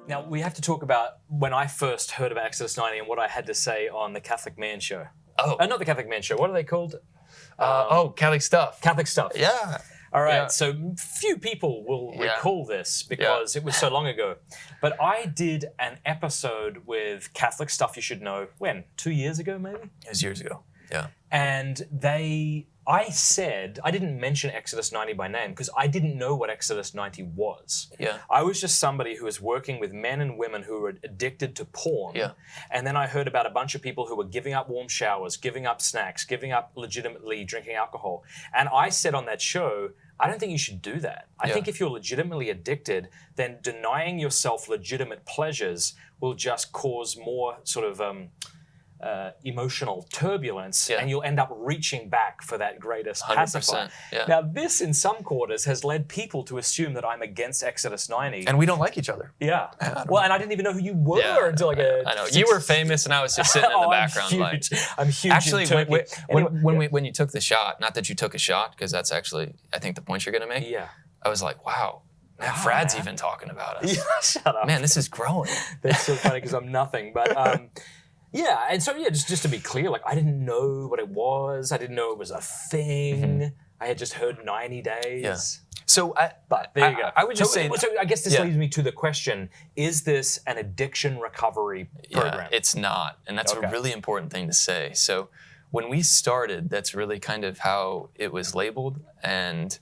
Now, we have to talk about when I first heard about Exodus 90 and what I had to say on the Catholic Man Show. Oh. Not the Catholic Man Show. What are they called? Catholic Stuff. Catholic Stuff. Yeah. All right, Yeah. so few people will recall this because it was so long ago. But I did an episode with Catholic Stuff You Should Know, when? 2 years ago, maybe? It was years ago. Yeah. And I said, I didn't mention Exodus 90 by name because I didn't know what Exodus 90 was. Yeah. I was just somebody who was working with men and women who were addicted to porn. Yeah. And then I heard about a bunch of people who were giving up warm showers, giving up snacks, giving up legitimately drinking alcohol. And I said on that show, I don't think you should do that. I think if you're legitimately addicted, then denying yourself legitimate pleasures will just cause more sort of emotional turbulence, and you'll end up reaching back for that greatest pacifier. Yeah. Now, this in some quarters has led people to assume that I'm against Exodus 90. And we don't like each other. Yeah. Well, and I didn't even know who you were until like I know. You were famous and I was just sitting in the background. I'm huge Actually, in Turkey. when you took the shot, not that you took a shot, because that's actually, I think, the point you're going to make. Yeah. I was like, wow. Now Fradd's even talking about us. Yeah, shut up. Man, this is growing. That's so funny because I'm nothing. But yeah, and so just to be clear, like I didn't know what it was. I didn't know it was a thing. I had just heard 90 days. Yeah. So, but there you go. I would just say. So I guess this leads me to the question: is this an addiction recovery program? Yeah, it's not, and that's a really important thing to say. So, when we started, that's really kind of how it was labeled, and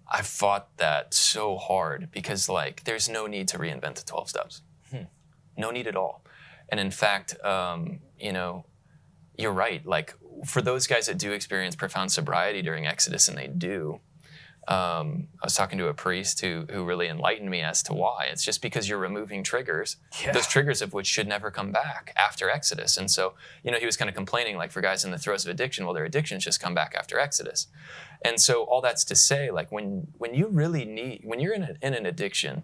I fought that so hard because, like, there's no need to reinvent the 12 steps. No need at all. And in fact, you're right. Like, for those guys that do experience profound sobriety during Exodus, and they do, I was talking to a priest who really enlightened me as to why. It's just because you're removing triggers, those triggers of which should never come back after Exodus. And so, he was kind of complaining, like, for guys in the throes of addiction, well, their addictions just come back after Exodus. And so all that's to say, like, when you really need, when you're in an addiction,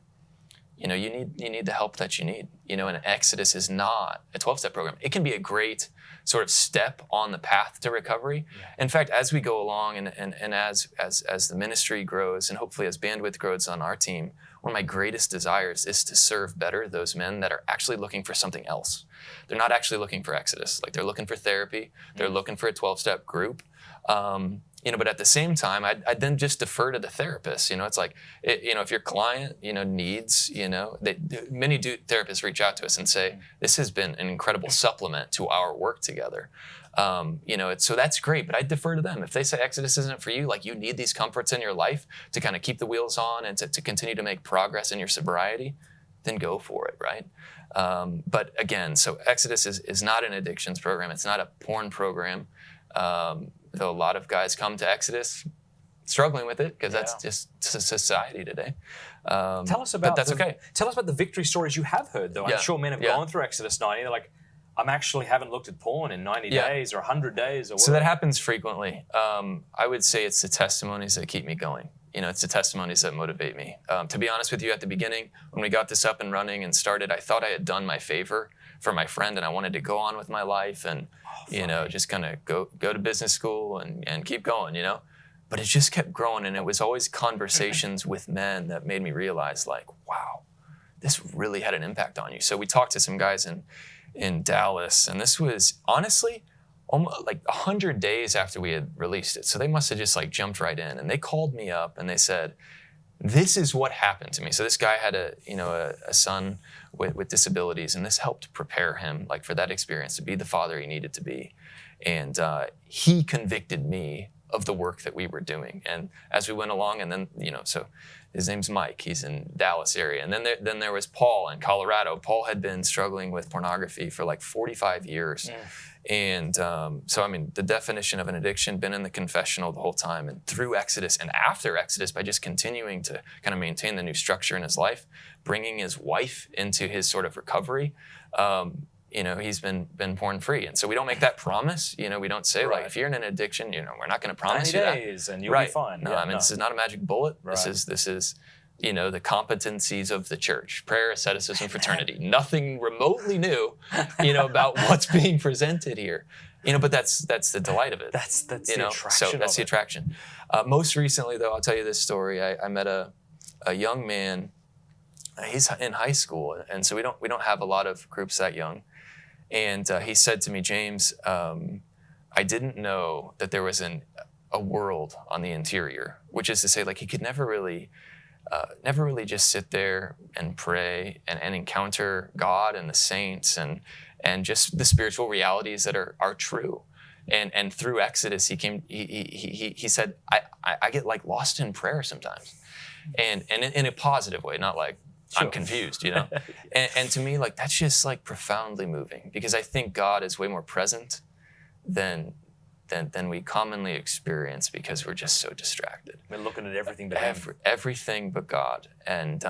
you need the help that you need. And Exodus is not a 12-step program. It can be a great sort of step on the path to recovery. Yeah. In fact, as we go along and as the ministry grows and hopefully as bandwidth grows on our team, one of my greatest desires is to serve better those men that are actually looking for something else. They're not actually looking for Exodus. Like, they're looking for therapy. They're looking for a 12-step group. But at the same time, I'd then just defer to the therapist. It's like, if your client, needs, many therapists reach out to us and say, this has been an incredible supplement to our work together. So that's great, but I defer to them. If they say Exodus isn't for you, like, you need these comforts in your life to kind of keep the wheels on and to continue to make progress in your sobriety, then go for it, right? But again, so Exodus is not an addictions program. It's not a porn program. Though a lot of guys come to Exodus struggling with it because that's just society today. Tell us about that's okay. Tell us about the victory stories you have heard, though. I'm sure men have gone through Exodus 90. They're like, haven't looked at porn in 90 days or 100 days. Or so that happens frequently. I would say it's the testimonies that keep me going. It's the testimonies that motivate me. To be honest with you, at the beginning, when we got this up and running and started, I thought I had done my favor for my friend and I wanted to go on with my life and, just kind of go to business school and keep going, But it just kept growing, and it was always conversations with men that made me realize, like, wow, this really had an impact on you. So we talked to some guys in Dallas, and this was honestly almost like 100 days after we had released it. So they must have just like jumped right in, and they called me up and they said, this is what happened to me. So this guy had a son with disabilities, and this helped prepare him like for that experience to be the father he needed to be. And he convicted me of the work that we were doing. And as we went along, and then, so his name's Mike, he's in Dallas area. And then there was Paul in Colorado. Paul had been struggling with pornography for like 45 years. And the definition of an addiction, been in the confessional the whole time, and through Exodus and after Exodus, by just continuing to kind of maintain the new structure in his life, bringing his wife into his sort of recovery, he's been porn free. And so we don't make that promise. We don't say like, if you're in an addiction, we're not going to promise you that. 90 days and you'll be fine. No, this is not a magic bullet. Right. This is the competencies of the church, prayer, asceticism, fraternity. Nothing remotely new, about what's being presented here. But that's the delight of it. That's the attraction. So that's the attraction. Most recently, though, I'll tell you this story. I met a young man he's in high school, and so we don't have a lot of groups that young. And he said to me, James, I didn't know that there was a world on the interior, which is to say, like, he could never really just sit there and pray and encounter God and the saints and just the spiritual realities that are true. And through Exodus, he said, I get like lost in prayer sometimes, and in a positive way, not like I'm confused, you know. and to me, like, that's just like profoundly moving, because I think God is way more present than we commonly experience, because we're just so distracted. We're looking at everything but Him. Everything but God. And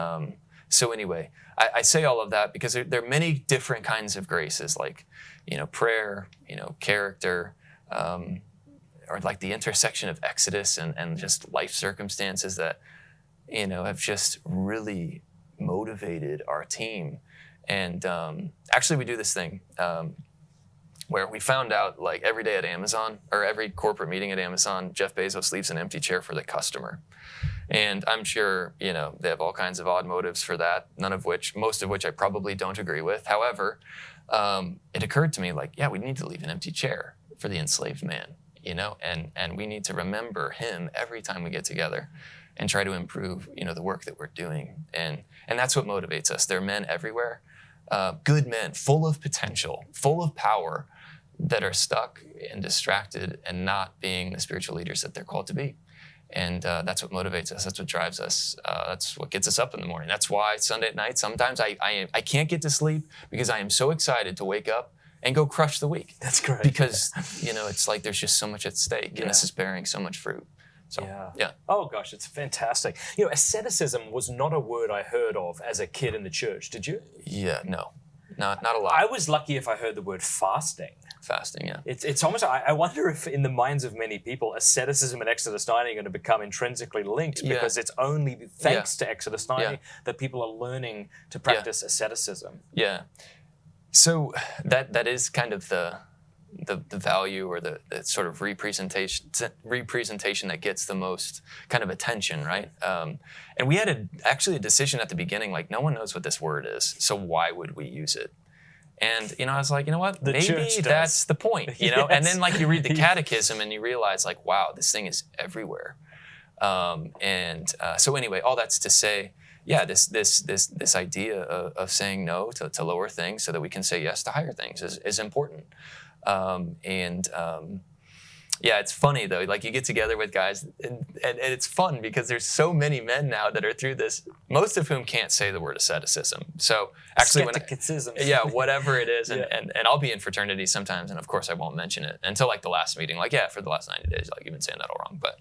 so anyway, I say all of that because there are many different kinds of graces, like, you know, prayer, you know, character, or like the intersection of Exodus and just life circumstances that, you know, have just really motivated our team. And actually, we do this thing where we found out, like, every day at Amazon, or every corporate meeting at Amazon, Jeff Bezos leaves an empty chair for the customer. And I'm sure, you know, they have all kinds of odd motives for that, most of which I probably don't agree with. However, it occurred to me, like, yeah, we need to leave an empty chair for the enslaved man, you know, and we need to remember him every time we get together and try to improve, you know, the work that we're doing. And that's what motivates us. There are men everywhere, good men, full of potential, full of power, that are stuck and distracted and not being the spiritual leaders that they're called to be. And that's what motivates us. That's what drives us. That's what gets us up in the morning. That's why Sunday at night, sometimes I can't get to sleep because I am so excited to wake up and go crush the week. That's great. Because, you know, it's like there's just so much at stake, and this is bearing so much fruit. So, yeah. Oh, gosh, it's fantastic. You know, asceticism was not a word I heard of as a kid in the church. Did you? Yeah, no. Not a lot. I was lucky if I heard the word fasting. Fasting, yeah. It's almost, I wonder if in the minds of many people, asceticism and Exodus 90 are going to become intrinsically linked, because it's only thanks to Exodus 90 that people are learning to practice asceticism. Yeah. So that is kind of the value, or the sort of representation that gets the most kind of attention, right? And we had actually a decision at the beginning, like, no one knows what this word is, so why would we use it? And, you know, I was like, you know what, maybe that's the point, you know? And then, like, you read the catechism and you realize, like, wow, this thing is everywhere. So anyway, all that's to say, yeah, this idea of saying no to lower things so that we can say yes to higher things is important. Yeah, it's funny though. Like, you get together with guys, and it's fun because there's so many men now that are through this, most of whom can't say the word asceticism. So actually, Asceticism. Whatever it is, and I'll be in fraternity sometimes, and of course I won't mention it until like the last meeting. Like, yeah, for the last 90 days, like, you've been saying that all wrong, but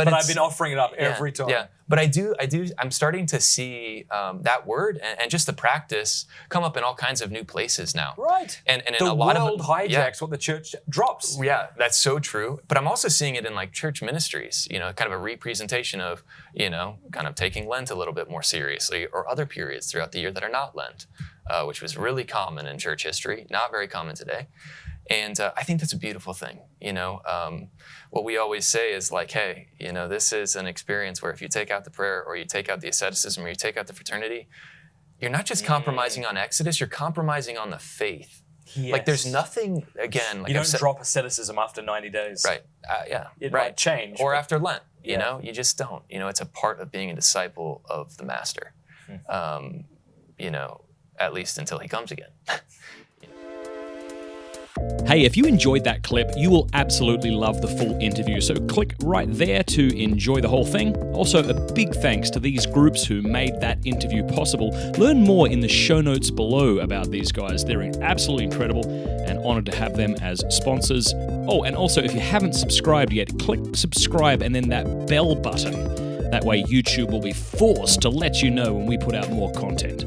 I've been offering it up every time. Yeah, but I'm starting to see that word and just the practice come up in all kinds of new places now. Right. And in the a lot world of hijacks what the church drops. Yeah, that's so true. But I'm also seeing it in like church ministries, you know, kind of a representation of, you know, kind of taking Lent a little bit more seriously, or other periods throughout the year that are not Lent, which was really common in church history, not very common today. And I think that's a beautiful thing. You know, what we always say is like, hey, you know, this is an experience where if you take out the prayer, or you take out the asceticism, or you take out the fraternity, you're not just compromising on Exodus, you're compromising on the faith. Yes. Like, there's nothing, again, like, you don't drop asceticism after 90 days. Right. It might change. Or after Lent, you know, you just don't. You know, it's a part of being a disciple of the Master, you know, at least until he comes again. Hey, if you enjoyed that clip, you will absolutely love the full interview, so click right there to enjoy the whole thing. Also, a big thanks to these groups who made that interview possible. Learn more in the show notes below about these guys. They're absolutely incredible, and honored to have them as sponsors. Oh, and also, if you haven't subscribed yet, click subscribe and then that bell button. That way YouTube will be forced to let you know when we put out more content.